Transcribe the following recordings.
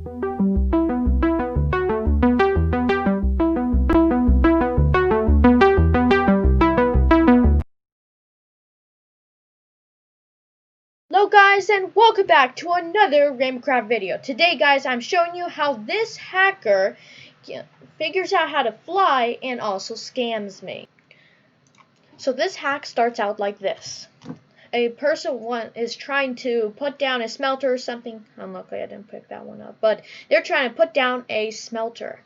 Hello guys and welcome back to another Minecraft video. Today guys I'm showing you how this hacker figures out how to fly and also scams me. So this hack starts out like this. A person is trying to put down a smelter or something. Unluckily I didn't pick that one up. But they're trying to put down a smelter.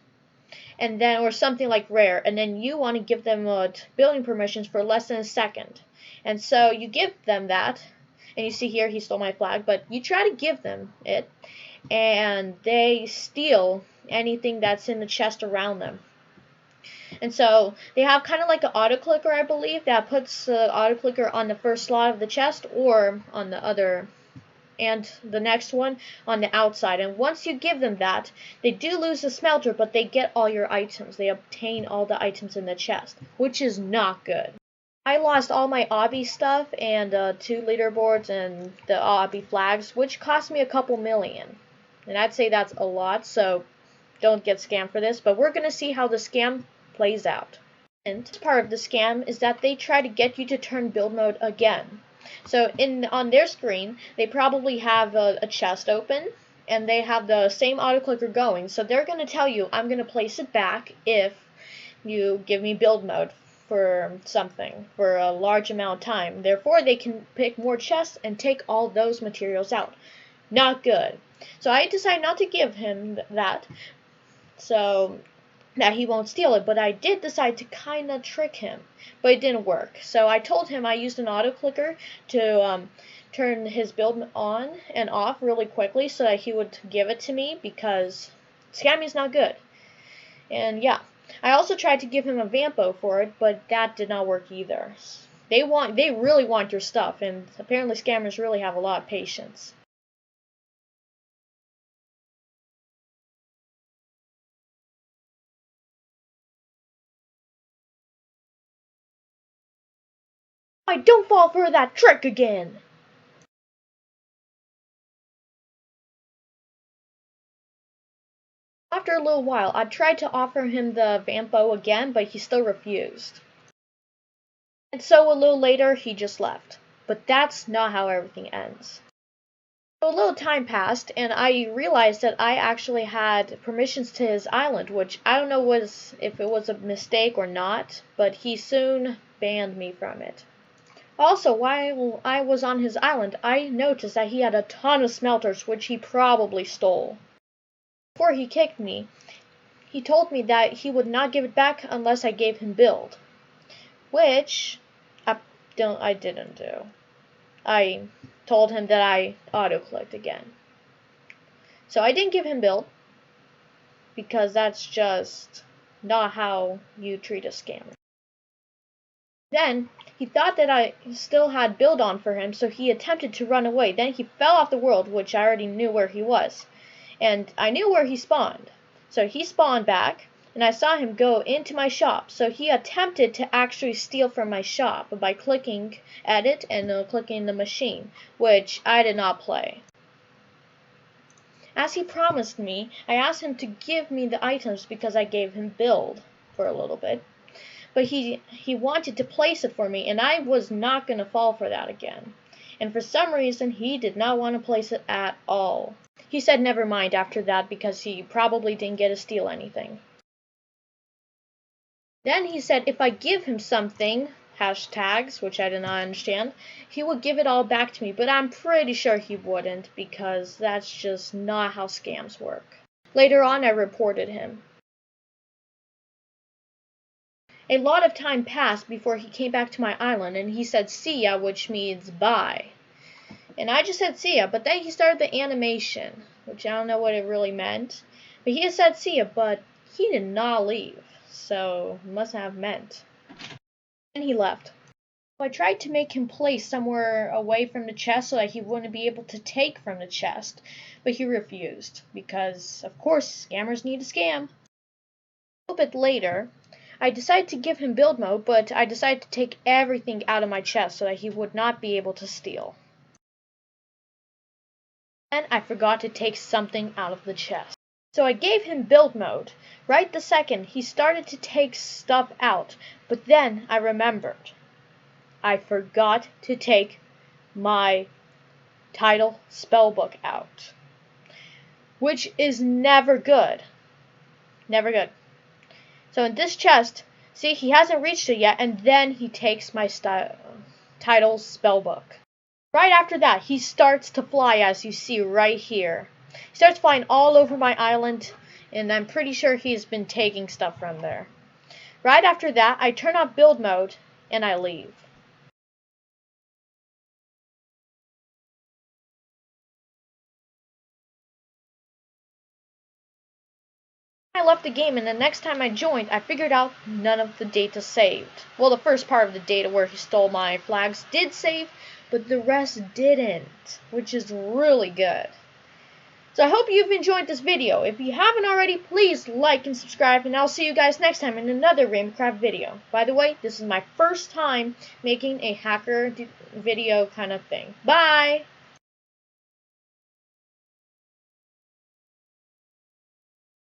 And then or something like rare. And then you want to give them building permissions for less than a second. And so you give them that. And you see here, he stole my flag, but you try to give them it, and they steal anything that's in the chest around them. And so they have kind of like an auto clicker, I believe, that puts the auto clicker on the first slot of the chest or on the other, and the next one on the outside. And once you give them that, they do lose the smelter, but they get all your items. They obtain all the items in the chest, which is not good. I lost all my obby stuff and 2 leaderboards and the obby flags, which cost me a couple million. And I'd say that's a lot, so don't get scammed for this. But we're going to see how the scam plays out. And part of the scam is that they try to get you to turn build mode again. So on their screen, they probably have a chest open, and they have the same auto clicker going. So they're going to tell you, I'm going to place it back if you give me build mode for something for a large amount of time. Therefore, they can pick more chests and take all those materials out. Not good. So I decided not to give him that, so that he won't steal it. But I did decide to kind of trick him, but it didn't work. So I told him I used an auto clicker to turn his build on and off really quickly so that he would give it to me, because scamming is not good. And yeah. I also tried to give him a Vampo for it, but that did not work either. They really want your stuff, and apparently scammers really have a lot of patience. Don't fall for that trick again! After a little while, I tried to offer him the Vampo again, but he still refused. And so a little later, he just left. But that's not how everything ends. So a little time passed, and I realized that I actually had permissions to his island, which I don't know if it was a mistake or not, but he soon banned me from it. Also, while I was on his island, I noticed that he had a ton of smelters, which he probably stole. Before he kicked me, he told me that he would not give it back unless I gave him build, which I didn't do. I told him that I auto-clicked again. So I didn't give him build, because that's just not how you treat a scammer. Then he thought that I still had build on for him, so he attempted to run away. Then he fell off the world, which I already knew where he was. And I knew where he spawned. So he spawned back, and I saw him go into my shop. So he attempted to actually steal from my shop by clicking edit and clicking the machine, which I did not play. As he promised me, I asked him to give me the items because I gave him build for a little bit. But he wanted to place it for me, and I was not going to fall for that again. And for some reason, he did not want to place it at all. He said never mind after that, because he probably didn't get to steal anything. Then he said if I give him something, hashtags, which I did not understand, he would give it all back to me, but I'm pretty sure he wouldn't, because that's just not how scams work. Later on, I reported him. A lot of time passed before he came back to my island, and he said see ya, which means bye. And I just said see ya, but then he started the animation, which I don't know what it really meant. But he had said see ya, but he did not leave, so it must have meant. And he left. I tried to make him place somewhere away from the chest so that he wouldn't be able to take from the chest, but he refused, because, of course, scammers need to scam. A little bit later, I decided to give him build mode, but I decided to take everything out of my chest so that he would not be able to steal. And I forgot to take something out of the chest. So I gave him build mode. Right the second he started to take stuff out, but then I remembered. I forgot to take my title spellbook out, which is never good. Never good. So in this chest, see, he hasn't reached it yet, and then he takes my title spellbook. Right after that, he starts to fly, as you see right here. He starts flying all over my island, and I'm pretty sure he's been taking stuff from there. Right after that, I turn on build mode, and I leave. I left the game, and the next time I joined, I figured out none of the data saved. Well, the first part of the data where he stole my flags did save, but the rest didn't, which is really good. So I hope you've enjoyed this video. If you haven't already, please like and subscribe, and I'll see you guys next time in another Rainbow video. By the way, this is my first time making a hacker video kind of thing. Bye!